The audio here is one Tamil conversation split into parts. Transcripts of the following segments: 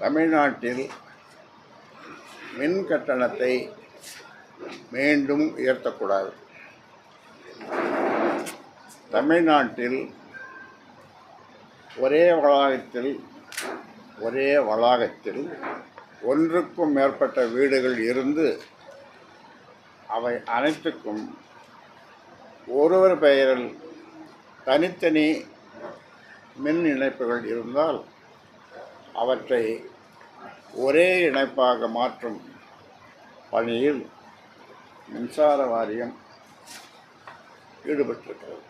தமிழ்நாட்டில் மின் கட்டணத்தை மீண்டும் உயர்த்தக்கூடாது. தமிழ்நாட்டில் ஒரே வளாகத்தில் ஒன்றுக்கும் மேற்பட்ட வீடுகள் இருந்து அவை அனைத்துக்கும் ஒருவர் பெயரில் தனித்தனி மின் இணைப்புகள் இருந்தால் அவற்றை ஒரே இணைப்பாக மாற்றும் பணியில் மின்சார வாரியம் ஈடுபட்டிருக்கிறது.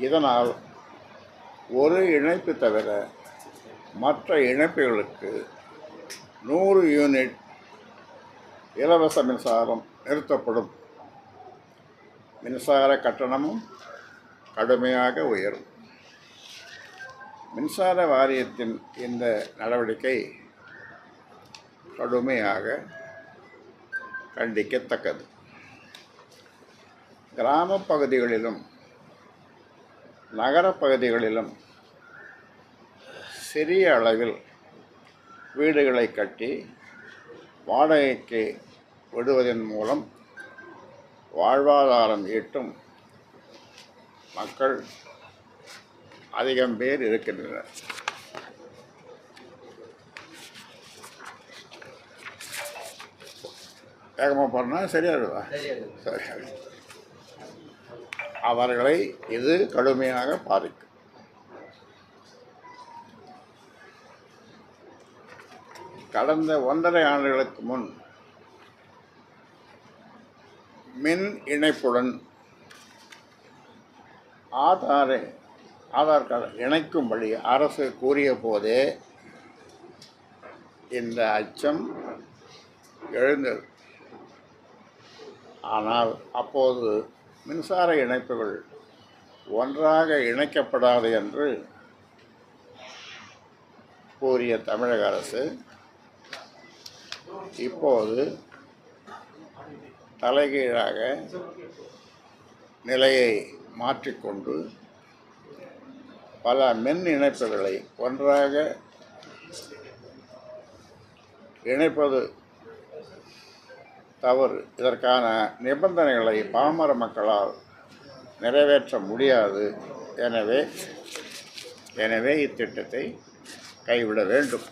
இதனால் ஒரு இணைப்பு தவிர மற்ற இணைப்புகளுக்கு 100 யூனிட் இலவச மின்சாரம் நிறுத்தப்படும். மின்சார கட்டணமும் கடுமையாக உயரும். மின்சார வாரியத்தின் இந்த நடவடிக்கை கடுமையாக கண்டிக்கத்தக்கது. கிராம பகுதிகளிலும் நகரப்பகுதிகளிலும் சிறிய அளவில் வீடுகளை கட்டி வாடகைக்கு விடுவதன் மூலம் வாழ்வாதாரம் ஈட்டும் மக்கள் அதிகம் பேர் இருக்கின்றனர். வேகமாக போனால் சரியாகுதா? சரி. அவர்களை இது கடுமையாக பாதிக்கும். கடந்த 1.5 ஆண்டுகளுக்கு முன் மின் இணைப்புடன் ஆதார் கார்டு இணைக்கும்படி அரசு கூறிய போதே இந்த அச்சம் எழுந்தது. ஆனால் அப்போது மின்சார இணைப்புகள் ஒன்றாக இணைக்கப்படாது என்று கூறிய தமிழக அரசு இப்போது தலைகீழாக நிலையை மாற்றிக்கொண்டு பல மின் இணைப்புகளை ஒன்றாக இணைப்பது தவறு. இதற்கான நிபந்தனைகளை பாமர மக்களால் நிறைவேற்ற முடியாது. எனவே இத்திட்டத்தை கைவிட வேண்டும்.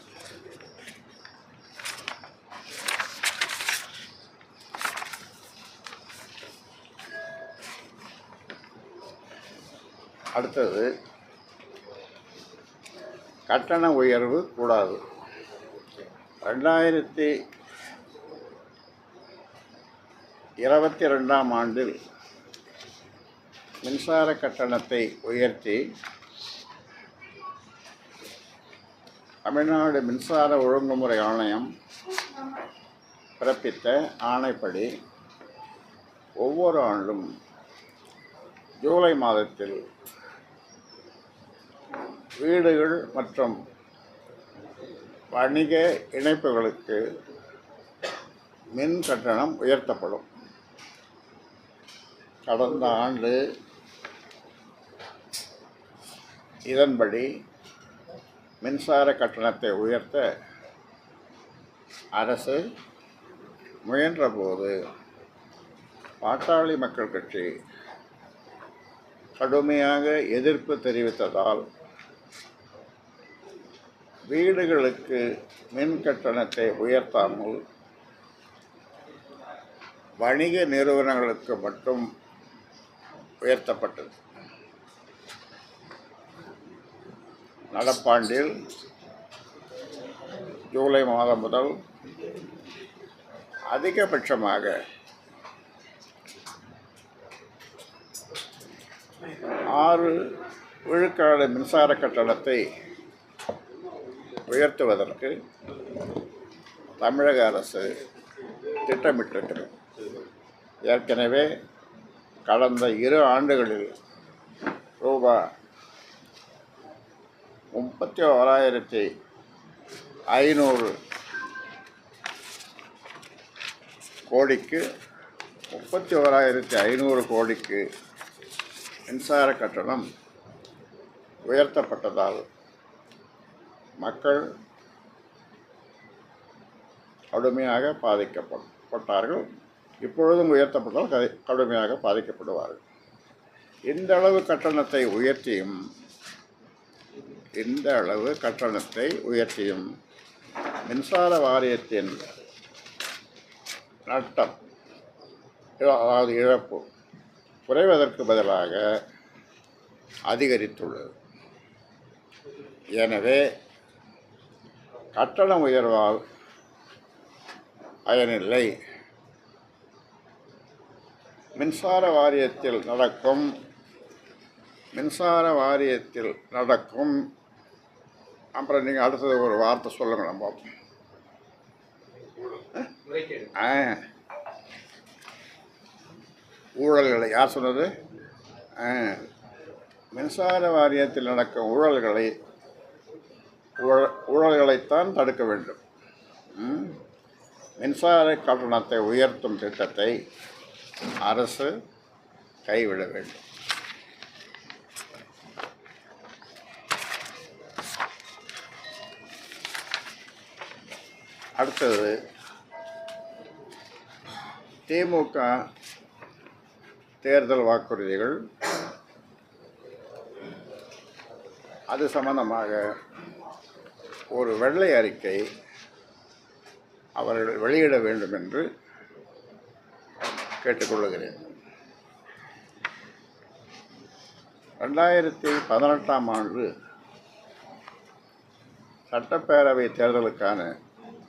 அடுத்தது, கட்டண உயர்வு கூடாது. 2022ஆம் ஆண்டில் மின்சார கட்டணத்தை உயர்த்தி தமிழ்நாடு மின்சார ஒழுங்குமுறை ஆணையம் பிறப்பித்த ஆணைப்படி ஒவ்வொரு ஆண்டும் ஜூலை மாதத்தில் வீடுகள் மற்றும் வணிக இணைப்புகளுக்கு மின் கட்டணம் உயர்த்தப்படும். கடந்த ஆண்டு இதன்படி மின்சார கட்டணத்தை உயர்த்த அரசு முயன்றபோது பாட்டாளி மக்கள் கட்சி கடுமையாக எதிர்ப்பு தெரிவித்ததால் வீடுகளுக்கு மின் கட்டணத்தை உயர்த்தாமல் வணிக நிறுவனங்களுக்கு மட்டும் உயர்த்தப்பட்டது. நடப்பாண்டில் ஜூலை மாதம் முதல் அதிகபட்சமாக 6 விழுக்காடு மின்சார கட்டணத்தை உயர்த்துவதற்கு தமிழக அரசு திட்டமிட்டிருக்கிறது. ஏற்கனவே கடந்த 2 ஆண்டுகளில் ரூபாய் 31,500 கோடிக்கு 31,500 கோடிக்கு மின்சார கட்டணம் உயர்த்தப்பட்டதால் மக்கள் கடுமையாக பாதிக்கப்பட்டார்கள். இப்பொழுதும் உயர்த்தப்பட்டால் கடுமையாக பாதிக்கப்படுவார்கள். இந்த அளவு கட்டணத்தை உயர்த்தியும் மின்சார வாரியத்தின் நட்டம், அதாவது இழப்பு, குறைவதற்கு பதிலாக அதிகரித்துள்ளது. எனவே கட்டண உயர்வால் பயனில்லை. மின்சார வாரியத்தில் நடக்கும் அப்புறம் நீங்கள் அடுத்தது ஒரு வார்த்தை சொல்லுங்க. நம்ம ஊழல்களை யார் சொன்னது? மின்சார வாரியத்தில் நடக்கும் ஊழல்களைத்தான் தடுக்க வேண்டும். மின்சார கட்டணத்தை உயர்த்தும் திட்டத்தை அரசு கைவிட வேண்டும். அடுத்தது, திமுக தேர்தல் வாக்குறுதிகள். அது சம்பந்தமாக ஒரு வெள்ளை அறிக்கை அவர்கள் வெளியிட வேண்டும் என்று கேட்டுக்கொள்கிறேன். 2018ஆம் ஆண்டு சட்டப்பேரவை தேர்தலுக்கான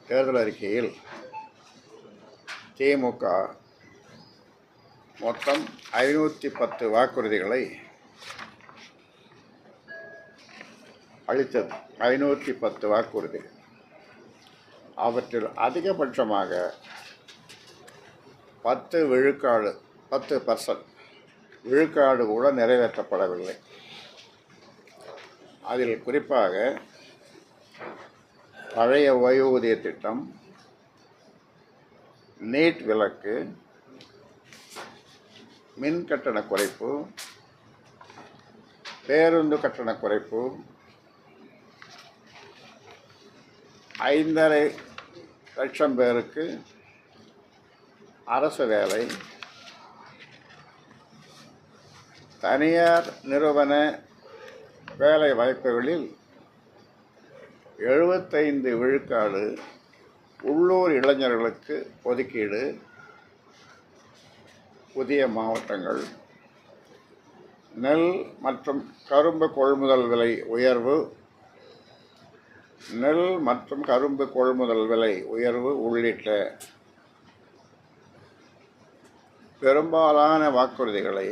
தேர்தல் அறிக்கையில் திமுக மொத்தம் 510 வாக்குறுதிகளை அளித்தது. 510 வாக்குறுதிகள். அவற்றில் அதிகபட்சமாக 10% விழுக்காடு கூட நிறைவேற்றப்படவில்லை. அதில் குறிப்பாக பழைய ஓய்வூதிய திட்டம், நீட் விலக்கு, மின் கட்டண குறைப்பு, பேருந்து கட்டண குறைப்பு, 5.5 லட்சம் பேருக்கு அரசு வேலை, தனியார் நிறுவன வேலை வாய்ப்புகளில் 75 விழுக்காடு உள்ளூர் இளைஞர்களுக்கு ஒதுக்கீடு, புதிய மாவட்டங்கள், நெல் மற்றும் கரும்பு கொள்முதல் விலை உயர்வு உள்ளிட்ட பெரும்பாலான வாக்குறுதிகளை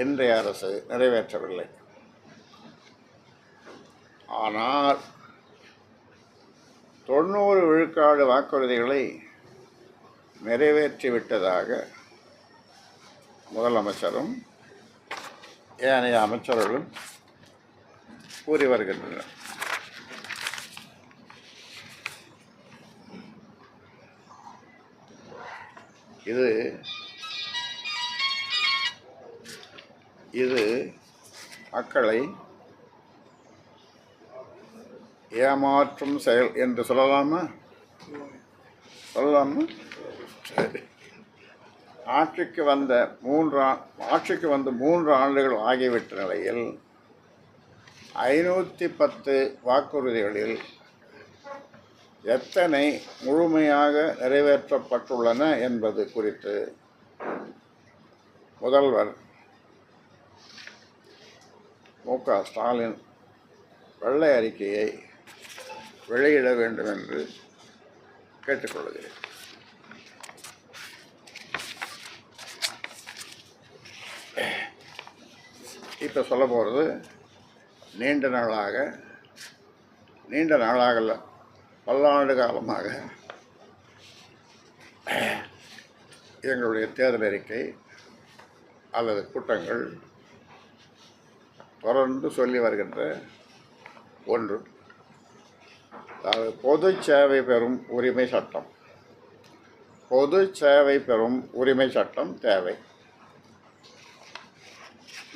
இன்றைய அரசு நிறைவேற்றவில்லை. ஆனால் 90 விழுக்காடு வாக்குறுதிகளை நிறைவேற்றிவிட்டதாக முதலமைச்சரும் ஏனைய அமைச்சர்களும் கூறி வருகின்றனர். இது மக்களை ஏமாற்றும் செயல் என்று சொல்லலாமா? சரி. ஆட்சிக்கு வந்து 3 ஆண்டுகள் ஆகிவிட்ட நிலையில் 510 வாக்குறுதிகளில் எத்தனை முழுமையாக நிறைவேற்றப்பட்டுள்ளன என்பது குறித்து முதல்வர் மு.க. ஸ்டாலின் வெள்ளை அறிக்கையை வெளியிட வேண்டும் என்று கேட்டுக்கொள்கிறேன். இப்போ சொல்ல போகிறது நீண்ட நாளாக பல்லாண்டு காலமாக எங்களுடைய தேர்தல் அறிக்கை அல்லது கூட்டங்கள் தொடர்ந்து சொல்லி வருகின்ற ஒன்று. அதாவது பொது சேவை பெறும் உரிமை சட்டம் தேவை.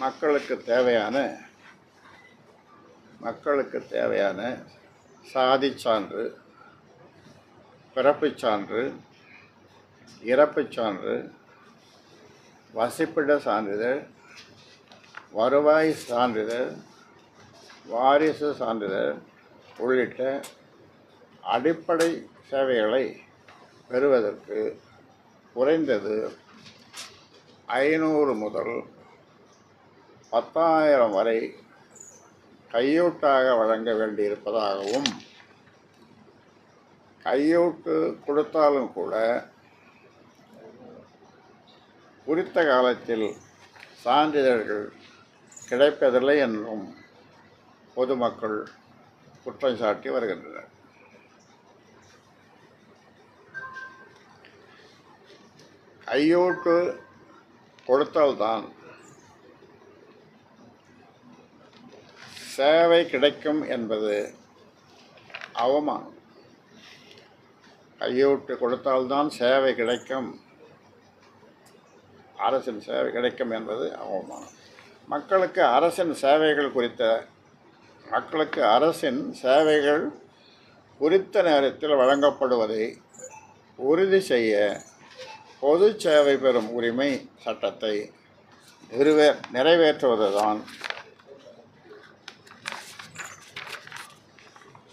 மக்களுக்கு தேவையான சாதி சான்று, பிறப்புச் சான்று, இறப்புச் சான்று, வசிப்பிட சான்றிதழ், வருவாய் சான்றிதழ், வாரிசு சான்றிதழ் உள்ளிட்ட அடிப்படை சேவைகளை பெறுவதற்கு குறைந்தது 500 முதல் 10,000 வரை கையூட்டாக வழங்க வேண்டியிருப்பதாகவும், கையூட்டு கொடுத்தாலும் கூட குறித்த காலத்தில் சான்றிதழ்கள் கிடைப்பதில்லை என்றும் பொதுமக்கள் குற்றம் சாட்டி வருகின்றனர். கையூட்டு கொடுத்தால்தான் சேவை கிடைக்கும் என்பது அவமானம். கையூட்டு கொடுத்தால்தான் சேவை கிடைக்கும், அரசின் சேவை கிடைக்கும் என்பது அவமானம். மக்களுக்கு அரசின் சேவைகள் குறித்த நேரத்தில் வழங்கப்படுவதை உறுதி செய்ய பொது சேவை பெறும் உரிமை சட்டத்தை நிறைவேற்றுவதுதான்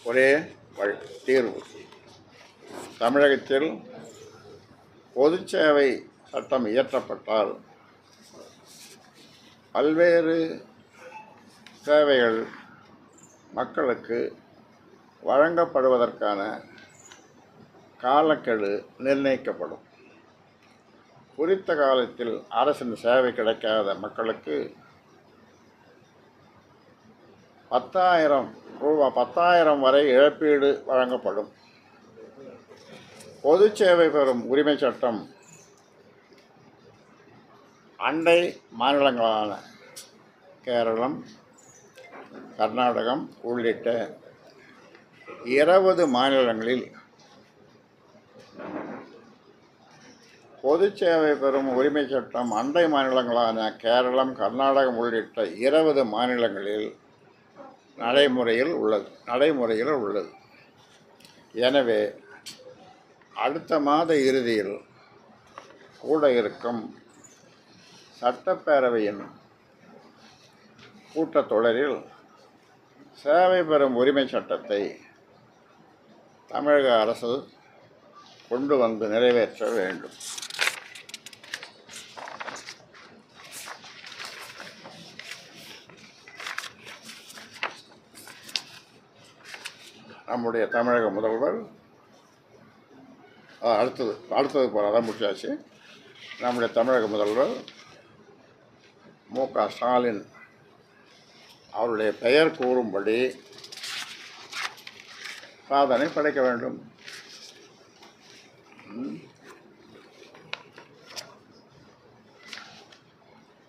ஒரே தீர்வு. தமிழகத்தில் பொது சேவை சட்டம் இயற்றப்பட்டால் பல்வேறு சேவைகள் மக்களுக்கு வழங்கப்படுவதற்கான காலக்கெடு நிர்ணயிக்கப்படும். குறித்த காலத்தில் அரசின் சேவை கிடைக்காத மக்களுக்கு 10,000 வரை இழப்பீடு வழங்கப்படும். பொது சேவை பெறும் உரிமை சட்டம் அண்டை மாநிலங்களான கேரளம், கர்நாடகம் உள்ளிட்ட 20 மாநிலங்களில் பொது சேவை பெறும் உரிமை சட்டம் அண்டை மாநிலங்களான கேரளம், கர்நாடகம் உள்ளிட்ட 20 மாநிலங்களில் நடைமுறையில் உள்ளது. எனவே அடுத்த மாத இறுதியில் கூட இருக்கும் சட்டப்பேரவையின் கூட்டத்தொடரில் சேவை பெறும் உரிமை சட்டத்தை தமிழக அரசு கொண்டு வந்து நிறைவேற்ற வேண்டும். நம்முடைய தமிழக முதல்வர் அடுத்தது போல அதான் முடிச்சாச்சு. நம்முடைய தமிழக முதல்வர் மு.க. ஸ்டாலின் அவருடைய பெயர் கூறும்படி சாதனை படைக்க வேண்டும்.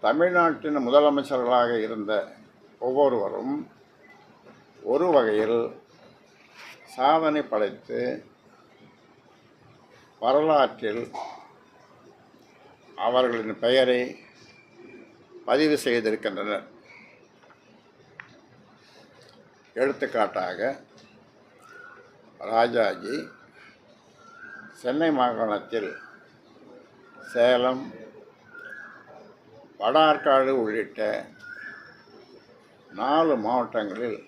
தமிழ்நாட்டின் முதலமைச்சர்களாக இருந்த ஒவ்வொருவரும் ஒரு வகையில் சாதனை படைத்து வரலாற்றில் அவர்களின் பெயரை பதிவு செய்திருக்கின்றனர். எடுத்துக்காட்டாக ராஜாஜி சென்னை மாகாணத்தில் சேலம், வட ஆற்காடு உள்ளிட்ட 4 மாவட்டங்களில்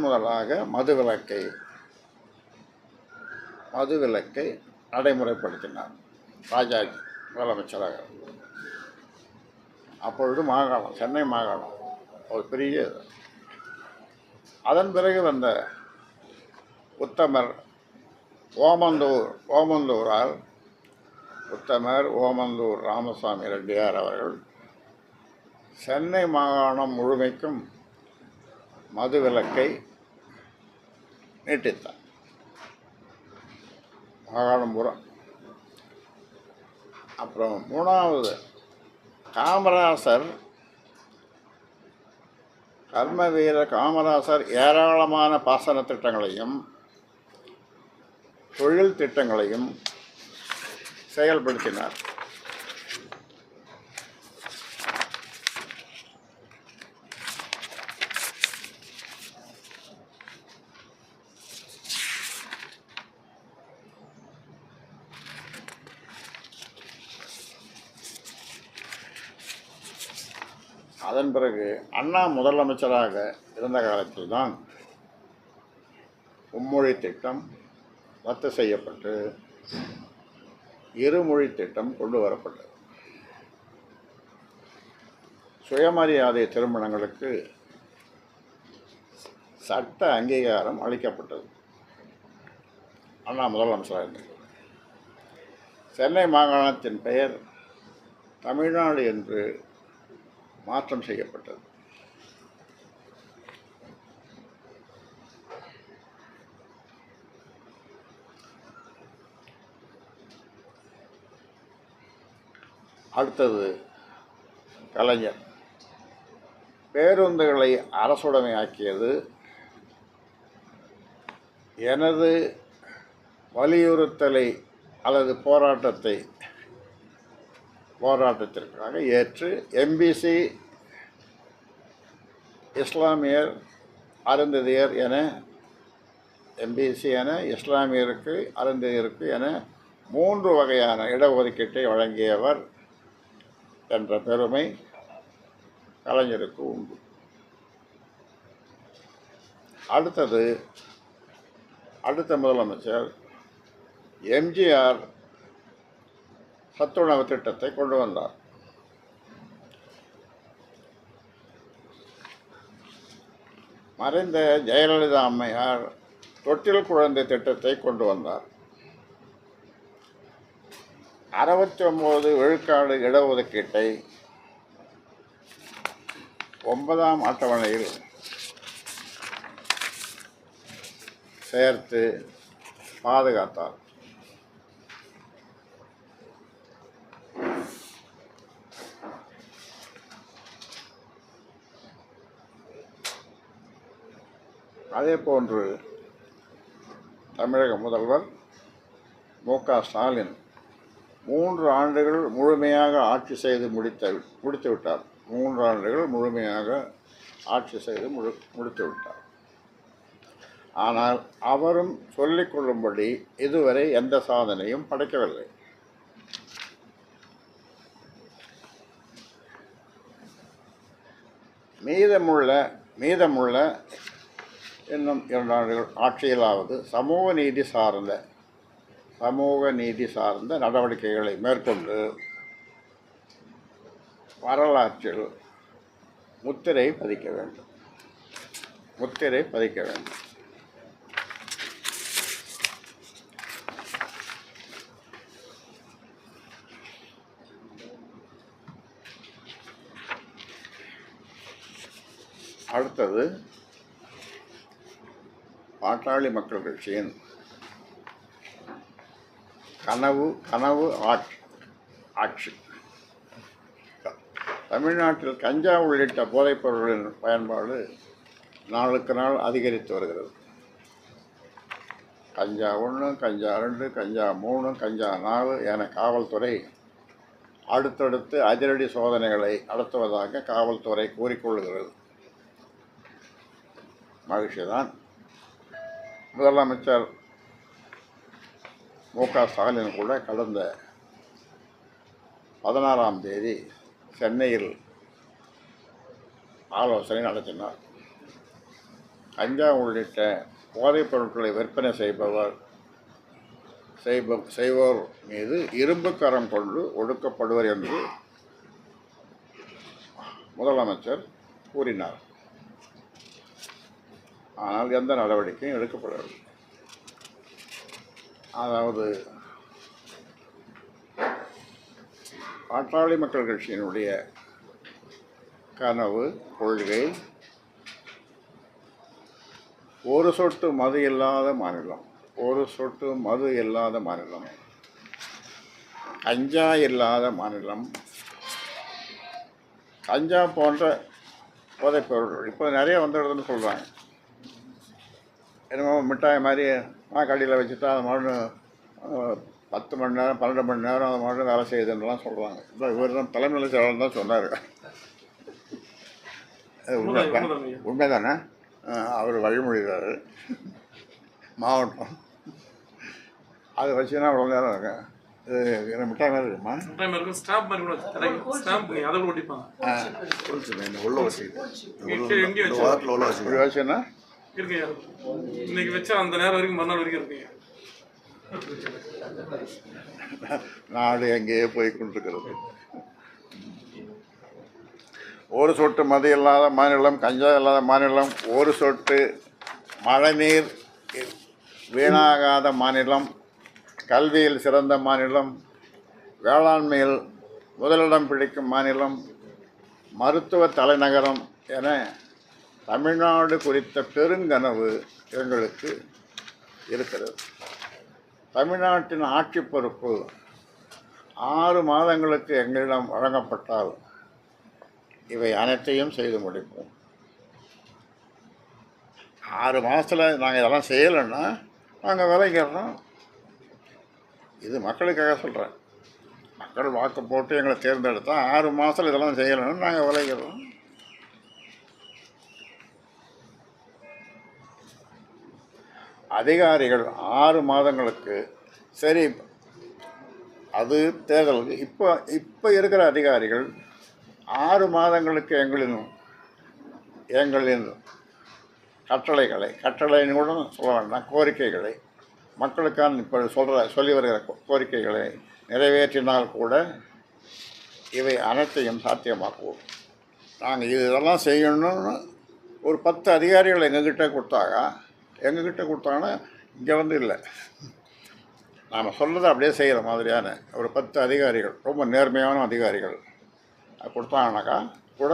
முதலாக மதுவிலக்கை நடைமுறைப்படுத்தினார். ராஜாஜி முதலமைச்சராக. அப்பொழுது சென்னை மாகாணம் ஒரு பெரிய. அதன் பிறகு வந்த உத்தமர் ஓமந்தூர் ராமசாமி ரெட்டியார் அவர்கள் சென்னை மாகாணம் முழுமைக்கும் மதுவிலக்கை நீட்டித்தார். மாகாணம் பூரா. அப்புறம் 3வது கர்மவீர காமராசர் ஏராளமான பாசன திட்டங்களையும் தொழில் திட்டங்களையும் செயல்படுத்தினார். அதன் பிறகு அண்ணா முதலமைச்சராக இருந்த காலத்தில் தான் மும்மொழி திட்டம் ரத்து செய்யப்பட்டு இருமொழி திட்டம் கொண்டு வரப்பட்டது. சுயமரியாதை திருமணங்களுக்கு சட்ட அங்கீகாரம் அளிக்கப்பட்டது. அண்ணா முதலமைச்சராக இருந்தது. சென்னை மாகாணத்தின் பெயர் தமிழ்நாடு என்று மாற்றம் செய்யப்பட்டது. அடுத்தது கலைஞர் பேருந்துகளை அரசுடைமையாக்கியது எனது வலியுறுத்தலை அல்லது போராட்டத்திற்காக ஏற்று எம்பிசி இஸ்லாமியர் அருந்ததியர் என எம்பிசி என இஸ்லாமியருக்கு அருந்ததியருக்கு என 3 வகையான இடஒதுக்கீட்டை வழங்கியவர் என்ற பெருமை கலைஞருக்கு உண்டு. அடுத்த முதலமைச்சர் எம்ஜிஆர் சத்துணவு திட்டத்தை கொண்டு வந்தார். மறைந்த ஜெயலலிதா அம்மையார் தொட்டில் குழந்தை திட்டத்தை கொண்டு வந்தார். 69 விழுக்காடு இடஒதுக்கீட்டை 9ஆம் அட்டவணையில் சேர்த்து பாதுகாத்தார். அதேபோன்று தமிழக முதல்வர் மு.க. ஸ்டாலின் 3 ஆண்டுகள் முழுமையாக ஆட்சி செய்து முடித்து விட்டார். 3 ஆண்டுகள் முழுமையாக ஆட்சி செய்து முடித்து விட்டார். ஆனால் அவரும் சொல்லிக்கொள்ளும்படி இதுவரை எந்த சாதனையும் படைக்கவில்லை. மீதமுள்ள இன்னும் 2 ஆண்டுகள் ஆட்சியிலாவது சமூக நீதி சார்ந்த நடவடிக்கைகளை மேற்கொண்டு வரலாற்றில் முத்திரை பதிக்க வேண்டும். அடுத்தது பாட்டாளி மக்கள் கட்சியின் கனவு ஆட்சி. தமிழ்நாட்டில் கஞ்சா உள்ளிட்ட போதைப் பொருட்களின் பயன்பாடு நாளுக்கு நாள் அதிகரித்து வருகிறது. கஞ்சா 1, கஞ்சா 2, கஞ்சா 3, கஞ்சா 4 என காவல்துறை அடுத்தடுத்து அதிரடி சோதனைகளை நடத்துவதாக காவல்துறை கூறிக்கொள்கிறது. மகிழ்ச்சிதான். முதலமைச்சர் மு.க. ஸ்டாலின் கூட கடந்த 16ஆம் தேதி சென்னையில் ஆலோசனை நடத்தினார். கஞ்சா உள்ளிட்ட போதைப் பொருட்களை விற்பனை செய்வோர் மீது இரும்பு கரம் கொண்டு ஒடுக்கப்படுவர் என்று முதலமைச்சர் கூறினார். ஆனால் எந்த நடவடிக்கையும் எடுக்கப்படவில்லை. அதாவது பாட்டாளி மக்கள் கட்சியினுடைய கனவு கொள்கை ஒரு சொட்டு மது இல்லாத மாநிலம், கஞ்சா இல்லாத மாநிலம், கஞ்சா போன்ற போதைப் பொருட்கள் இப்போ நிறைய வந்துடுதுன்னு சொல்கிறாங்க. என்னமோ மிட்டாய் மாதிரி கடையில் வச்சுட்டா அது மாதிரி 10 மணி நேரம் 12 மணி நேரம் அது மாதிரி வேலை செய்யுதுன்னெலாம் சொல்கிறாங்க. இப்போ இவர் தான் தலைமையில செயலாளர் தான் சொன்னார். உண்மைதானே? அவர் வழிமொழிகிறார். மாவட்டம் அதை வச்சுன்னா அவ்வளோ நேரம் இருக்கு. இது மிட்டாய் மாதிரி இருக்குமா? மிட்டாய் மாதிரி இருக்கும், ஸ்டாம்ப் மாதிரி கூட வச்சு ஸ்டாம்ப் அதை கூட ஒட்டிப்பாங்க. உள்ள வச்சுக்கிட்டு எங்கேயும் வச்சு வாரத்தில் உள்ள வச்சு இப்படி வச்சுன்னா இருக்குங்க. இன்னைக்கு வச்சா அந்த நேரம் வரைக்கும் மறுநாள் வரைக்கும் இருக்குங்க. நாடு எங்கேயே போய் கொண்டிருக்கிறது. ஒரு சொட்டு மது இல்லாத மாநிலம், கஞ்சா இல்லாத மாநிலம், ஒரு சொட்டு மழைநீர் வீணாகாத மாநிலம், கல்வியில் சிறந்த மாநிலம், வேளாண்மையில் முதலிடம் பிடிக்கும் மாநிலம், மருத்துவ தலைநகரம் என தமிழ்நாடு குறித்த பெருங்கனவு எங்களுக்கு இருக்கிறது. தமிழ்நாட்டின் ஆட்சி பொறுப்பு 6 மாதங்களுக்கு எங்களிடம் வழங்கப்பட்டால் இவை அனைத்தையும் செய்து முடிப்போம். 6 மாதத்தில் நாங்கள் இதெல்லாம் செய்யலைன்னா நாங்கள் விலகிடுறோம். இது மக்களுக்காக சொல்கிறேன். மக்கள் வாக்கு போட்டு எங்களை தேர்ந்தெடுத்தால் 6 மாதத்தில் இதெல்லாம் செய்யலைன்னா நாங்கள் விலகிடுறோம். அதிகாரிகள் 6 மாதங்களுக்கு சரி, அது தேர்தலுக்கு இப்போ இருக்கிற அதிகாரிகள் 6 மாதங்களுக்கு எங்களின் கட்டளைன்னு கூட சொல்ல வேண்டாம், கோரிக்கைகளை, மக்களுக்கான இப்போ சொல்லி வருகிற கோரிக்கைகளை நிறைவேற்றினால் கூட இவை அனைத்தையும் சாத்தியமாக்குவோம். நாங்கள் இதெல்லாம் செய்யணும்னு ஒரு 10 அதிகாரிகள் எங்ககிட்ட கொடுத்தாங்கன்னா இங்கே வந்து இல்லை, நாம் சொல்கிறத அப்படியே செய்கிற மாதிரியான ஒரு 10 அதிகாரிகள், ரொம்ப நேர்மையான அதிகாரிகள் கொடுத்தாங்கனாக்கா கூட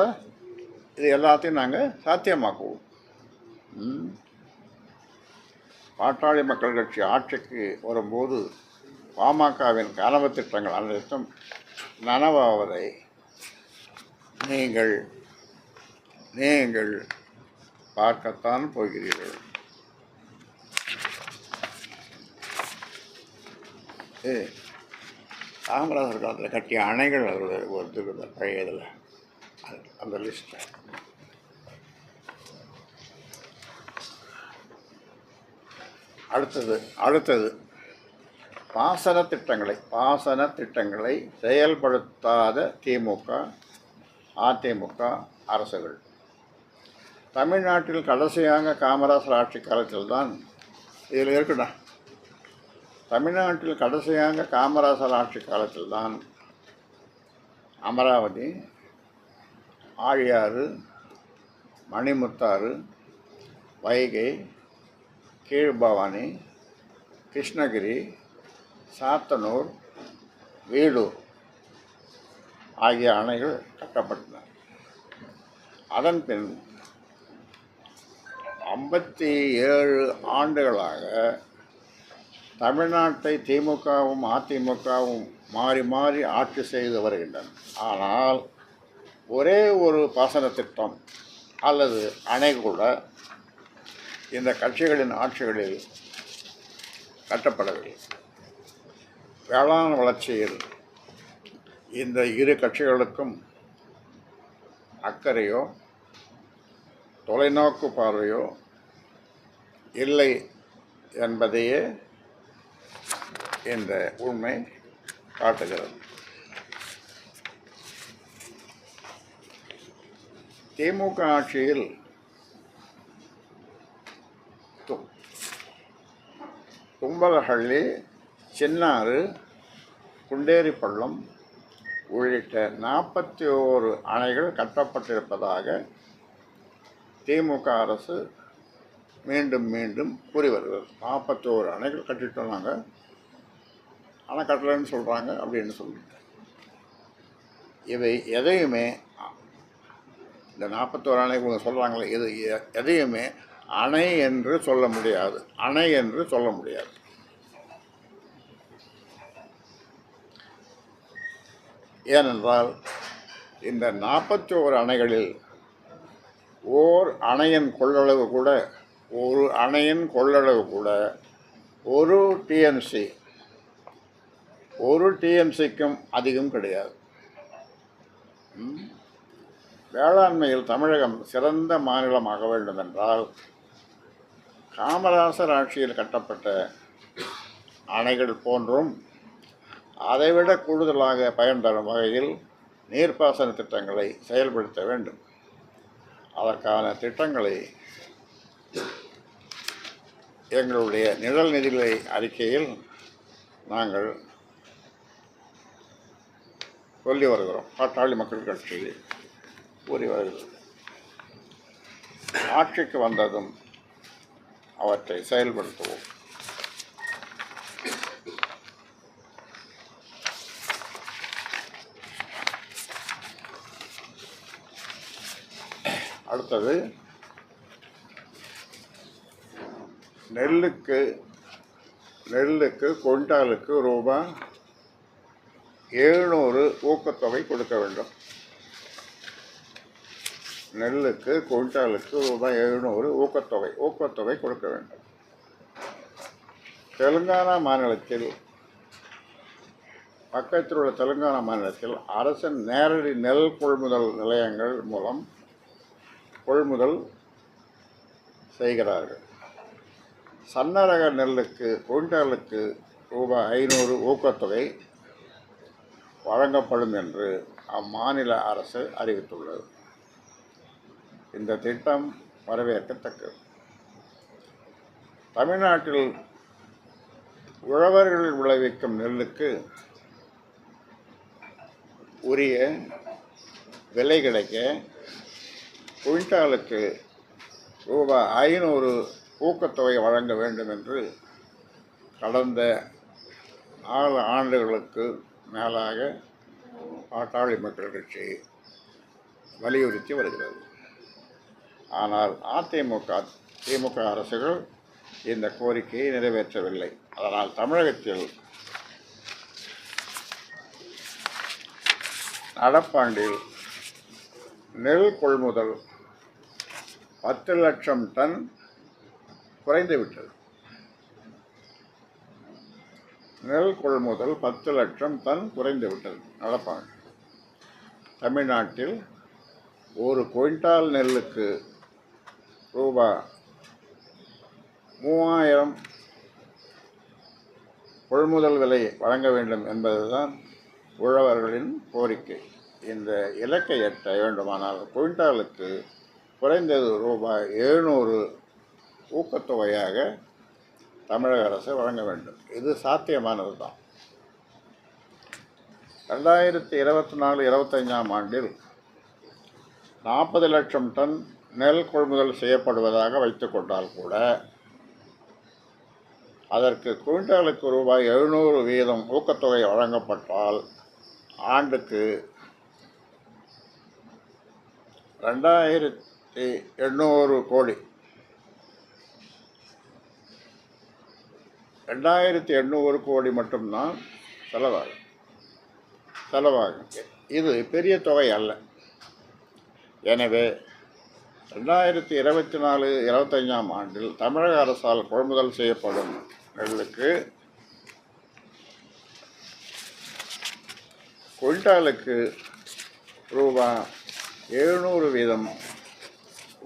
இது எல்லாத்தையும் நாங்கள் சாத்தியமாக்குவோம். பாட்டாளி மக்கள் கட்சி ஆட்சிக்கு வரும்போது பாமகவின் கனவு திட்டங்கள் அனைத்தும் நனவாவதை நீங்கள் பார்க்கத்தான் போகிறீர்கள். காமராஜர் காலத்தில் கட்டிய அணைகள் ஒரு பழைய இதில் அந்த லிஸ்ட். அடுத்தது பாசன திட்டங்களை செயல்படுத்தாத திமுக அதிமுக அரசுகள். தமிழ்நாட்டில் கடைசியாக காமராஜர் ஆட்சி காலத்தில் தான் இதில் இருக்குடா. தமிழ்நாட்டில் கடைசியாக காமராஜர் ஆட்சி காலத்தில் தான் அமராவதி, ஆழியாறு, மணிமுத்தாறு, வைகை, கீழ்பவானி, கிருஷ்ணகிரி, சாத்தனூர், வீடூர் ஆகிய அணைகள் கட்டப்பட்டன. அதன் பின் 57 ஆண்டுகளாக தமிழ்நாட்டை திமுகவும் அதிமுகவும் மாறி மாறி ஆட்சி செய்து வருகின்றன. ஆனால் ஒரே ஒரு பாசன திட்டம் அல்லது அணை கூட இந்த கட்சிகளின் ஆட்சிகளில் கட்டப்படவில்லை. வேளாண் வளர்ச்சியில் இந்த இரு கட்சிகளுக்கும் அக்கறையோ தொலைநோக்கு பார்வையோ இல்லை என்பதையே இந்த உண்மை காட்டுகிறது. திமுக ஆட்சியில் தும்பலஹள்ளி, சின்னாறு, குண்டேரிப்பள்ளம் உள்ளிட்ட 41 அணைகள் கட்டப்பட்டிருப்பதாக திமுக அரசு மீண்டும் மீண்டும் கூறி வருகிறது. 41 அணைகள் கட்டிட்டோம் நாங்கள், அணை கட்டலைன்னு சொல்கிறாங்க அப்படின்னு சொல்லிட்டு. இவை எதையுமே இந்த 41 அணைகள் சொல்கிறாங்களே, இது எதையுமே அணை என்று சொல்ல முடியாது. ஏனென்றால் இந்த 41 அணைகளில் ஒரு அணையின் கொள்ளளவு கூட ஒரு டிஎம்சிக்கும் அதிகம் கிடையாது. வேளாண்மையில் தமிழகம் சிறந்த மாநிலமாக வேண்டும் என்றால் காமராசர் ஆட்சியில் கட்டப்பட்ட அணைகள் போன்றும் அதைவிட கூடுதலாக பயன் தரும் வகையில் நீர்ப்பாசன திட்டங்களை செயல்படுத்த வேண்டும். அதற்கான திட்டங்களை எங்களுடைய நிழல் நிதிநிலை அறிக்கையில் நாங்கள் சொல்லி வருகிறோம். பாட்டாளி மக்கள் கட்சி கூறி வருகிறது. ஆட்சிக்கு வந்ததும் அவற்றை செயல்படுத்துவோம். அடுத்தது, நெல்லுக்கு குவிண்டாலுக்கு ரூபாய் 700 ஊக்கத்தொகை கொடுக்க வேண்டும். நெல்லுக்கு குவிண்டாலுக்கு ரூபாய் 700 ஊக்கத்தொகை கொடுக்க வேண்டும். தெலுங்கானா மாநிலத்தில், பக்கத்தில் உள்ள தெலுங்கானா மாநிலத்தில் அரசின் நேரடி நெல் கொள்முதல் நிலையங்கள் மூலம் கொள்முதல் செய்கிறார்கள். சன்னரக நெல்லுக்கு குவிண்டாலுக்கு ரூபாய் 500 ஊக்கத்தொகை வழங்கப்படும் என்று அம்மாநில அரசு அறிவித்துள்ளது. இந்த திட்டம் வரவேற்கத்தக்கது. தமிழ்நாட்டில் உழவர்கள் விளைவிக்கும் நெல்லுக்கு உரிய விலை கிடைக்க குவிண்டாலுக்கு ரூபாய் 500 ஊக்கத்தொகை வழங்க வேண்டும் என்று கடந்த 4 ஆண்டுகளுக்கு மேலாக பாட்டாளி மக்கள் கட்சி வலியுறுத்தி வருகிறது. ஆனால் திமுக அரசுகள் இந்த கோரிக்கையை நிறைவேற்றவில்லை. அதனால் தமிழகத்தில் நடப்பாண்டில் நெல் கொள்முதல் 10 லட்சம் டன் குறைந்துவிட்டது. நெல் கொள்முதல் 10 லட்சம் டன் குறைந்துவிட்டது நடப்பாண்டு. தமிழ்நாட்டில் ஒரு குவிண்டால் நெல்லுக்கு ரூபாய் 3000 கொள்முதல் விலை வழங்க வேண்டும் என்பதுதான் உழவர்களின் கோரிக்கை. இந்த இலக்கை எட்ட வேண்டுமானால் குவிண்டாலுக்கு குறைந்தது ரூபாய் 700 ஊக்கத்தொகையாக தமிழக அரசு வழங்க வேண்டும். இது சாத்தியமானது தான். 2024-25 ஆண்டில் 40 லட்சம் டன் நெல் கொள்முதல் செய்யப்படுவதாக வைத்துக்கொண்டால் கூட அதற்கு குவிண்டாலுக்கு ரூபாய் 700 வீதம் ஊக்கத்தொகை வழங்கப்பட்டால் ஆண்டுக்கு 2800 கோடி 2800 கோடி மட்டும்தான் செலவாகும். இது பெரிய தொகை அல்ல. எனவே 2024-25 ஆண்டில் தமிழக அரசால் கொள்முதல் செய்யப்படும் நெல்லுக்கு குவிண்டாலுக்கு ரூபாய் 700 வீதம்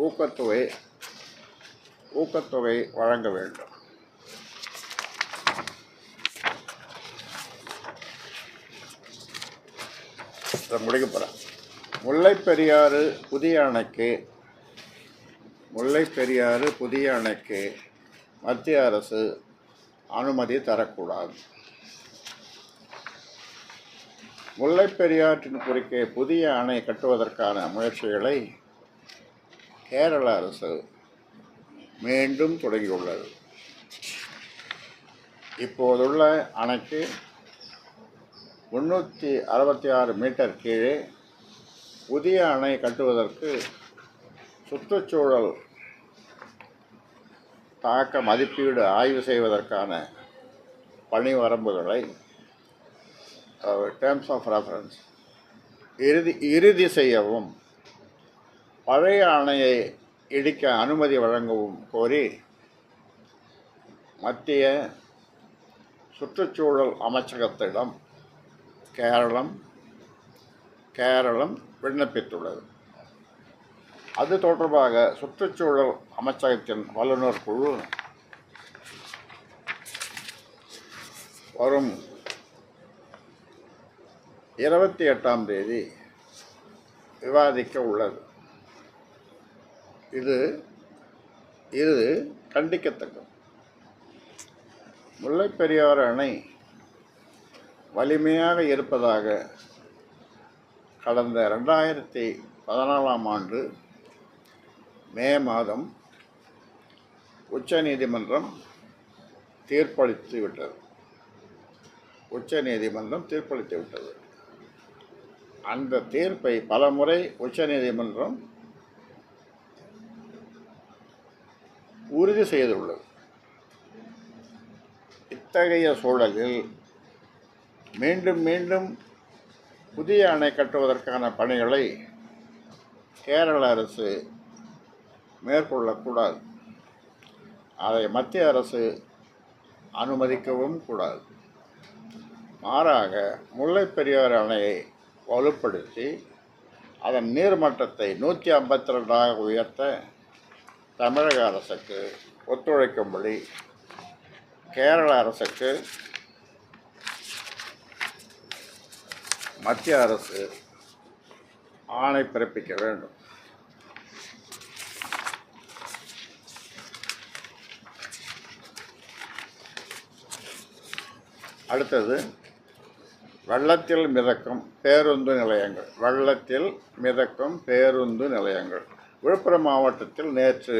ஊக்கத்தொகை வழங்க வேண்டும். முடிக்க போகிறேன். முல்லைப்பெரியாறு புதிய அணைக்கு மத்திய அரசு அனுமதி தரக்கூடாது. முல்லைப்பெரியாற்றின் குறுக்கே புதிய அணை கட்டுவதற்கான முயற்சிகளை கேரள அரசு மீண்டும் தொடங்கியுள்ளது. இப்போதுள்ள அணைக்கு 366 மீட்டர் கீழே புதிய அணை கட்டுவதற்கு சுற்றுச்சூழல் தாக்க மதிப்பீடு ஆய்வு செய்வதற்கான பணி வரம்புகளை டேர்ம்ஸ் ஆஃப் ரெஃபரன்ஸ் இறுதி செய்யவும் பழைய அணையை இடிக்க அனுமதி வழங்கவும் கோரி மத்திய சுற்றுச்சூழல் அமைச்சகத்திடம் கேரளம் விண்ணப்பித்துள்ளது. அது தொடர்பாக சுற்றுச்சூழல் அமைச்சகத்தின் வல்லுநர் குழு வரும் 28ஆம் தேதி விவாதிக்க உள்ளது. இது இது கண்டிக்கத்தக்கது. முல்லைப் பெரியாறு அணை வலிமையாக இருப்பதாக கடந்த 2014ஆம் ஆண்டு மே மாதம் உச்சநீதிமன்றம் தீர்ப்பளித்து விட்டது. அந்த தீர்ப்பை பலமுறை உச்சநீதிமன்றம் உறுதி செய்துள்ளது. இத்தகைய சூழலில் மீண்டும் மீண்டும் புதிய அணை கட்டுவதற்கான பணிகளை கேரள அரசு மேற்கொள்ளக்கூடாது. அதை மத்திய அரசு அனுமதிக்கவும் கூடாது. மாறாக முல்லைப் பெரியாறு அணையை வலுப்படுத்தி அதன் நீர்மட்டத்தை 152ஆக உயர்த்த தமிழக அரசுக்கு ஒத்துழைக்கும்படி கேரள அரசுக்கு மத்திய அரசு ஆணை பிறப்பிக்க வேண்டும். அடுத்தது வெள்ளத்தில் மிதக்கும் பேருந்து நிலையங்கள். விழுப்புரம் மாவட்டத்தில் நேற்று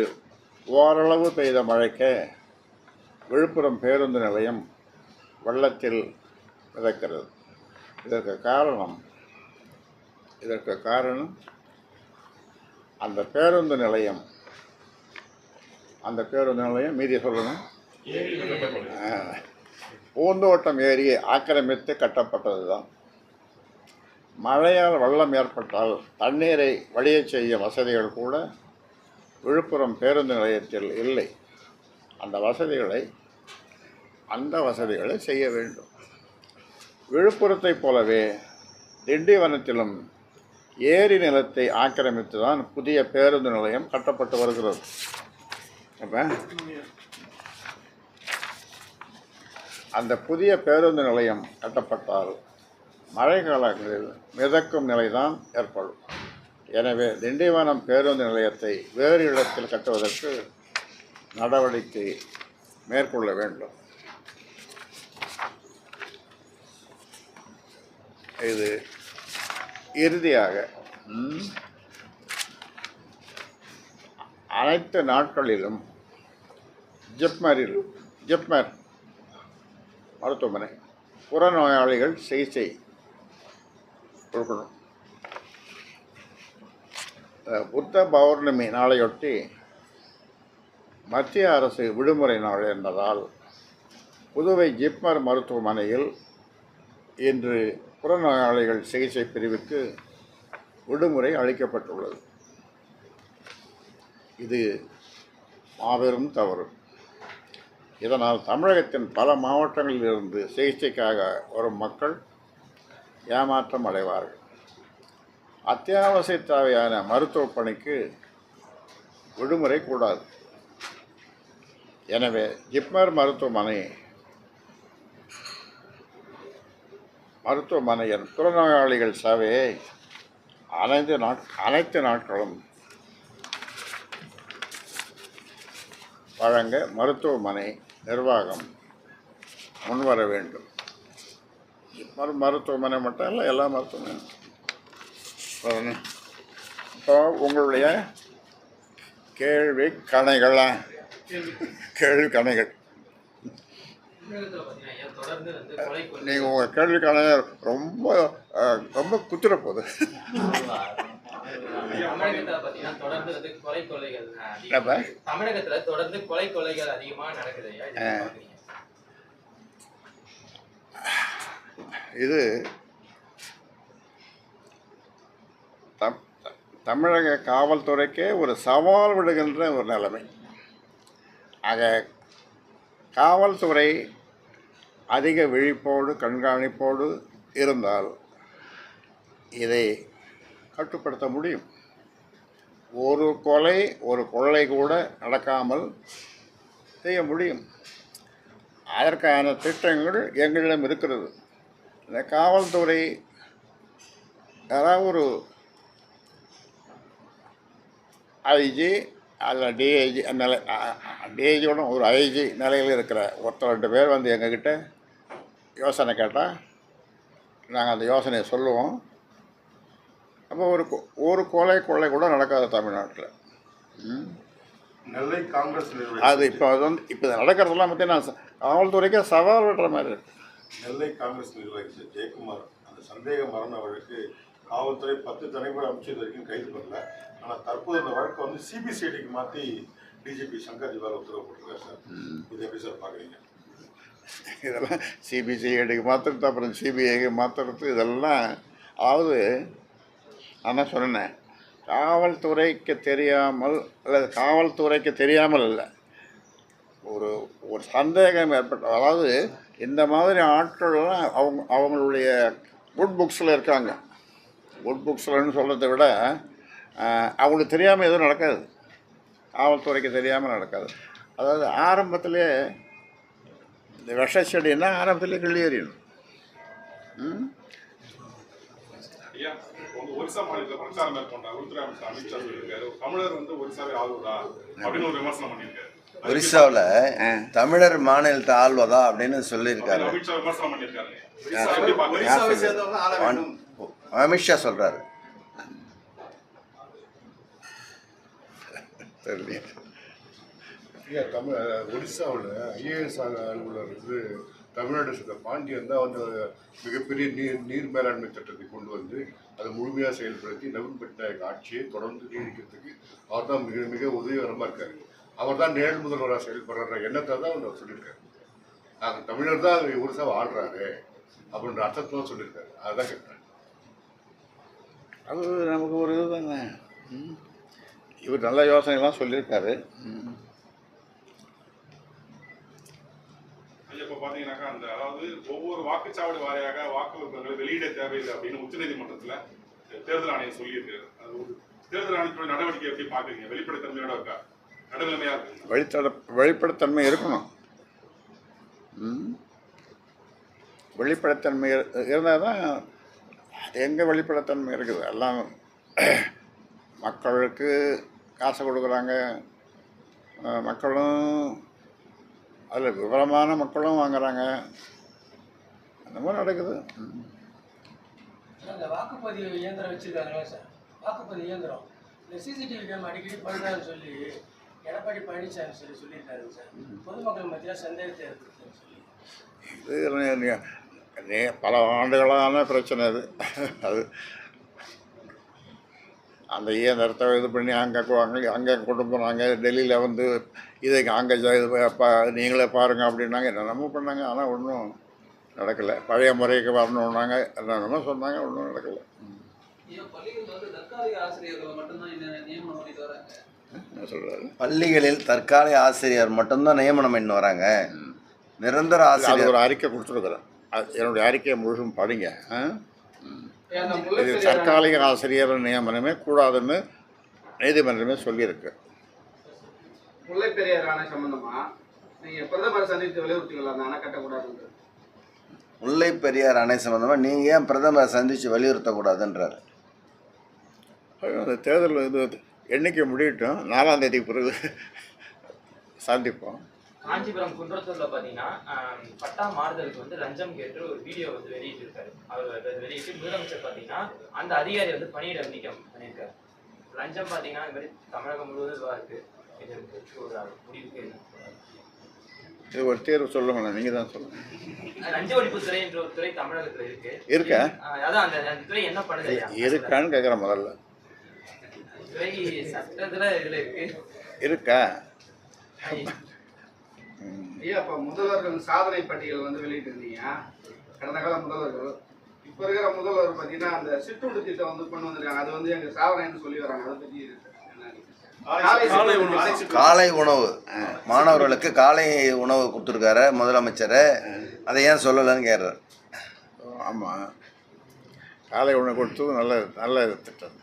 ஓரளவு பெய்த மழைக்கு விழுப்புரம் பேருந்து நிலையம் வெள்ளத்தில் மிதக்கிறது. இதற்கு காரணம் அந்த பேருந்து நிலையம் மீதி சொல்லணும், பூந்தோட்டம் ஏரியை ஆக்கிரமித்து கட்டப்பட்டது தான். மழையால் வெள்ளம் ஏற்பட்டால் தண்ணீரை வழிய செய்ய வசதிகள் கூட விழுப்புரம் பேருந்து நிலையத்தில் இல்லை. அந்த வசதிகளை செய்ய வேண்டும். விழுப்புரத்தைப் போலவே திண்டிவனத்திலும் ஏரி நிலத்தை ஆக்கிரமித்து தான் புதிய பேருந்து நிலையம் கட்டப்பட்டு வருகிறது. அப்போ அந்த புதிய பேருந்து நிலையம் கட்டப்பட்டால் மழை காலங்களில் மிதக்கும் நிலைதான் ஏற்படும். எனவே திண்டிவனம் பேருந்து நிலையத்தை வேறு இடத்தில் கட்டுவதற்கு நடவடிக்கை மேற்கொள்ள வேண்டும். இது இறுதியாக அனைத்து நாட்களிலும் ஜிப்மர் மருத்துவமனை புறநோயாளிகள் சிகிச்சை கொடுக்கணும். புத்த பௌர்ணமி நாளையொட்டி மத்திய அரசு விடுமுறை நாள் என்பதால் புதுவை ஜிப்மர் மருத்துவமனையில் இன்று புறநோயாளிகள் சிகிச்சை பிரிவுக்கு விடுமுறை அளிக்கப்பட்டுள்ளது. இது மாபெரும் தவறு. இதனால் தமிழகத்தின் பல மாவட்டங்களிலிருந்து சிகிச்சைக்காக வரும் மக்கள் ஏமாற்றம் அடைவார்கள். அத்தியாவசிய தேவையான மருத்துவ பணிக்கு விடுமுறை கூடாது. எனவே ஜிப்மர் மருத்துவமனையின் புறநோயாளிகள் சேவையை அனைத்து நாட்களும் வழங்க மருத்துவமனை நிர்வாகம் முன்வர வேண்டும். மருத்துவமனை மட்டும் இல்லை, எல்லா மருத்துவமனையும். இப்போ உங்களுடைய கேள்வி கணைகள் நீங்கள் உங்கள் கேள்வி கணை ரொம்ப ரொம்ப குத்துற போகுது. தமிழகத்துல தொடர்ந்து கொலைகள் அதிகமா நடக்குது. இது தமிழக காவல்துறைக்கே ஒரு சவால் விடுகின்ற ஒரு நிலைமை. ஆக காவல்துறை அதிக விழிப்போடு கண்காணிப்போடு இருந்தால் இதை கட்டுப்படுத்த முடியும். ஒரு கொள்ளை கூட நடக்காமல் செய்ய முடியும். அதற்கான திட்டங்கள் எங்களிடம் இருக்கிறது. இந்த காவல்துறை யாராவது ஒரு ஐஜி அல்ல டிஐஜி நிலை, டிஐஜியோட ஒரு ஐஜி நிலையில் இருக்கிற ஒருத்தர் 2 பேர் வந்து எங்ககிட்ட யோசனை கேட்டால் நாங்கள் அந்த யோசனையை சொல்லுவோம். அப்போ ஒரு கொலை கூட நடக்காது தமிழ்நாட்டில். நெல்லை காங்கிரஸ் அது இப்போ இப்போ நடக்கிறதெல்லாம் பார்த்தீங்கன்னா காவல்துறைக்கே சவால் விடுற மாதிரி இருக்கு. நெல்லை காங்கிரஸ் நிர்வாகி ஜெயக்குமார் அந்த சந்தேக மரண வழக்கு காவல்துறை 10 தனிப்படை அமைச்சது வரைக்கும் கைது பண்ணல. ஆனால் தற்போது இந்த வழக்கை வந்து சிபிசிஐடிக்கு மாற்றி டிஜிபி சங்கர் திவால் உத்தரவு போட்டிருக்காரு சார். இது எப்படி சார் பார்க்குறீங்க? இதெல்லாம் சிபிசிஐடிக்கு மாற்றுறது, அப்புறம் சிபிஐக்கு மாற்றுறது, இதெல்லாம் அதாவது நான் சொன்னேன், காவல்துறைக்கு தெரியாமல் அல்லது காவல்துறைக்கு தெரியாமல் இல்லை, ஒரு சந்தேகம் ஏற்பட்ட, அதாவது இந்த மாதிரி ஆட்கள்லாம் அவங்களுடைய குட் புக்ஸில் இருக்காங்க. குட் புக்ஸ்லன்னு சொல்கிறத விட அவங்களுக்கு தெரியாமல் எதுவும் நடக்காது, காவல்துறைக்கு தெரியாமல் நடக்காது. அதாவது ஆரம்பத்திலே இந்த விஷ செடின்னா ஆரம்பத்திலே கிள்ளியறியணும். ஐயா, உங்க ஒரிசா மாநிலத்தில் பிரச்சாரம் மேற்கொண்டார் உள்துறை அமைச்சர் அமித்ஷா சொல்லியிருக்காரு, தமிழர் வந்து ஒரிசாவை ஆளுவதா அப்படின்னு ஒரு விமர்சனம் பண்ணியிருக்காரு. ஒரிசாவில் தமிழர் மாநிலத்தை ஆள்வதா அப்படின்னு சொல்லியிருக்காரு. அமித்ஷா விமர்சனம் பண்ணியிருக்காரு. அமித்ஷா சொல்றாரு. ஒரிசாவில் ஐஏஎஸ் அலுவலர் வந்து தமிழ்நாடு சேர்ந்த பாண்டியன் தான் வந்து மிகப்பெரிய நீர் மேலாண்மை திட்டத்தை கொண்டு வந்து அதை முழுமையாக செயல்படுத்தி நவீன் பட்நாயக் ஆட்சியை தொடர்ந்து நீடிக்கிறதுக்கு அவர் தான் மிக மிக உதவிகரமாக இருக்கார். அவர் தான் நேர் முதல்வராக செயல்படுற எண்ணத்தை தான் அவர் சொல்லியிருக்காரு. நாங்கள் தமிழர் தான் ஒரிசாவை ஆடுறாரு அப்படின்ற அர்த்தத்தை தான் சொல்லியிருக்காரு. அதுதான் கேட்குறேன். அது நமக்கு ஒரு இது தானே. இவர் நல்ல யோசனைலாம் சொல்லியிருக்காரு. இப்போ பார்த்தீங்கன்னாக்கா அந்த அதாவது ஒவ்வொரு வாக்குச்சாவடி வாரியாக வாக்கு விவரங்களை வெளியிட தேவையில்லை அப்படின்னு உச்சநீதிமன்றத்தில் தேர்தல் ஆணையம் சொல்லியிருக்காரு. அது ஒரு தேர்தல் ஆணையத்துடைய நடவடிக்கை எப்படி பார்க்குறீங்க? வெளிப்படைத்தன்மையோட இருக்கா, நடுநிலைமையாக இருக்கு? வெளிப்படைத்தன்மை இருக்கணும். வெளிப்படைத்தன்மை இருந்தால் தான் அது எங்கே வெளிப்படைத்தன்மை இருக்குது. எல்லாம் மக்களுக்கு காசு கொடுக்குறாங்க, மக்களும் அதில் விவரமான மக்களும் வாங்குறாங்க, அந்த மாதிரி நடக்குது. இந்த வாக்குப்பதிவு இயந்திரம் வச்சுருக்காங்களா சார், வாக்குப்பதிவு இயந்திரம் இந்த சிசிடிவி கேம் அடிக்கடி பண்ணுறான்னு சொல்லி எடப்பாடி பழனிசாமி சொல்லியிருக்காரு சார். பொதுமக்கள் மத்தியில் சந்தேகத்தை ஏற்படுத்துன்னு சொல்லி இது பல ஆண்டுகளான பிரச்சனை அது. அது அந்த இயந்திரத்தை இது பண்ணி அங்கே கொண்டு போனாங்க. டெல்லியில் வந்து இதை அங்கே நீங்களே பாருங்கள் அப்படின்னாங்க, என்னென்னமோ பண்ணாங்க. ஆனால் ஒன்றும் நடக்கலை. பழைய முறைக்கு வரணுன்னாங்க, என்னென்னமோ சொன்னாங்க, ஒன்றும் நடக்கலை. என்ன சொல்கிறாரு? பள்ளிகளில் தற்காலிக ஆசிரியர் மட்டும்தான் நியமனம் பண்ணி வராங்க, நிரந்தர ஆசிரியர். ஒரு அறிக்கை கொடுத்துருக்குறேன், என்னுடைய அறிக்கையை முழுசும் படிங்க. இது தற்காலிக ஆசிரியர் நியமனமே கூடாதுன்னு நீதிமன்றமே சொல்லியிருக்கு. முல்லை பெரியார் அணை சம்பந்தமா நீங்க பிரதமர் சந்தித்து வலியுறுத்திக்கலாம், அந்த அணை கட்டக்கூடாதுன்னு. முல்லை பெரியார் அணை சம்பந்தமா நீங்க ஏன் பிரதமரை சந்திச்சு வலியுறுத்தக்கூடாதுன்றாரு. அந்த தேர்தல் இது எண்ணிக்கை முடியட்டும், 4ஆம் தேதிக்கு பிறகு சந்திப்போம். காஞ்சிபுரம் குன்றத்தூர்ல பாத்தீங்கன்னா பட்டா மாறுதலுக்கு வந்து லஞ்சம் கேட்டு ஒரு வீடியோ வந்து வெளியிட்டிருக்காரு. அவர் வெளியிட்டு முதலமைச்சர் பாத்தீங்கன்னா அந்த அதிகாரி வந்து பணியிட நீக்கம் பண்ணியிருக்காரு. லஞ்சம் பாத்தீங்கன்னா இந்த மாதிரி தமிழகம் முழுவதும் இதுவா இருக்கு. இதற்கு ஒரு முடிவுக்கு இது ஒரு தேர்வு சொல்லுங்க, நீங்க தான் சொல்லுங்க. லஞ்ச ஒழிப்புத்துறை என்ற ஒரு துறை தமிழகத்துல இருக்கா? அதான் அந்த துறை என்ன பண்ணுது இருக்கான்னு கேட்குறேன். முதல்ல துறை சட்டத்துல இதுல இருக்கா? ஐயா, இப்போ முதல்வர்கள் சாதனை பட்டியல் வந்து வெளியிட்டு இருந்தீங்க, கடந்த கால முதல்வர்கள். இப்போ இருக்கிற முதல்வர் பார்த்தீங்கன்னா அந்த சிற்றுண்டு திட்டம் வந்து கொண்டு வந்திருக்காங்க, அது வந்து எங்கள் சாதனைன்னு சொல்லி வராங்க. அதை பற்றி காலை உணவு மாணவர்களுக்கு காலை உணவு கொடுத்துருக்காரு முதலமைச்சர், அதை ஏன் சொல்லலைன்னு கேட்குறாரு. ஆமாம், காலை உணவு கொடுத்தது நல்ல திட்டம்.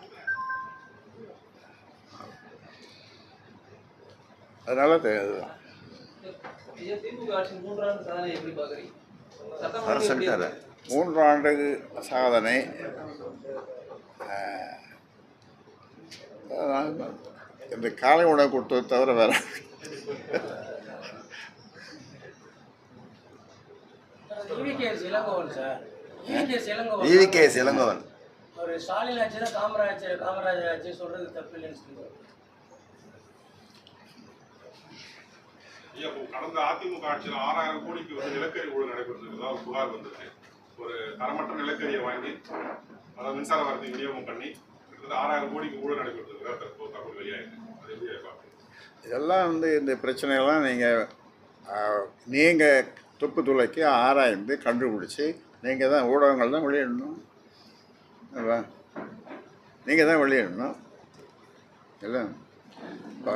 அதனால சொல்லிட்டாரு 3 ஆண்டு சாதனை இந்த காலை உணவு கொடுத்தது தவிர வேற EVKS Elangovan sir, EVKS Elangovan EVKS Elangovan ஒரு ஸ்டாலின் ஆட்சி தான் காமராஜர் ஆட்சி சொல்றது தப்பு இல்லைன்னு சொல்லுவாங்க. ஐயா, இப்போ கடந்த அதிமுக ஆட்சியில் 6000 கோடிக்கு வந்து நிலக்கரி ஊழல் நடைபெற்றிருக்கிறதா ஒரு புகார் வந்திருக்கு. ஒரு தரமற்ற நிலக்கரியை வாங்கி அதாவது மின்சார வாரத்தை விநியோகம் பண்ணி கிட்டத்தட்ட 6000 கோடிக்கு ஊழல் நடைபெற்றிருக்கிறதா தற்போது தகவல் வெளியாயிருக்கு. அது எப்படி பார்க்குறீங்க? இதெல்லாம் வந்து இந்த பிரச்சனையெல்லாம் நீங்கள் துப்பு துளைக்கி ஆராய்ந்து கண்டுபிடிச்சி நீங்கள் தான் ஊடகங்கள் தான் வெளியிடணும். நீங்கள் தான் வெளியிடணும் இல்லை. இப்போ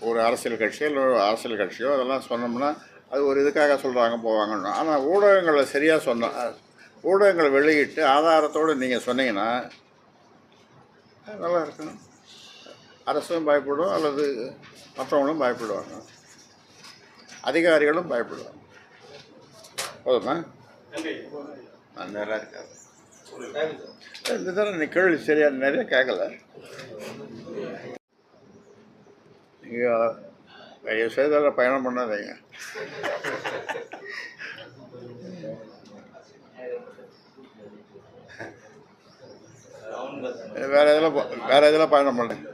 ஒரு அரசியல் கட்சியோ இல்லை ஒரு அரசியல் கட்சியோ அதெல்லாம் சொன்னோம்னா அது ஒரு இதுக்காக சொல்கிறாங்க போவாங்கன்னு. ஆனால் ஊடகங்களை சரியாக ஊடகங்களை வெளியிட்டு ஆதாரத்தோடு நீங்கள் சொன்னீங்கன்னா நல்லா இருக்கணும். அரசும் பயப்படும், அல்லது மற்றவங்களும் பயப்படுவாங்க, அதிகாரிகளும் பயப்படுவாங்க. போதுமா? நல்லா இருக்காது. இந்த தடவை நீ கேள்வி சரியா நிறைய கேட்கல. நீங்கள் தயவு செய்தால பயணம் பண்ணாதீங்க. வேற எதில் பயணம் பண்ணேன்.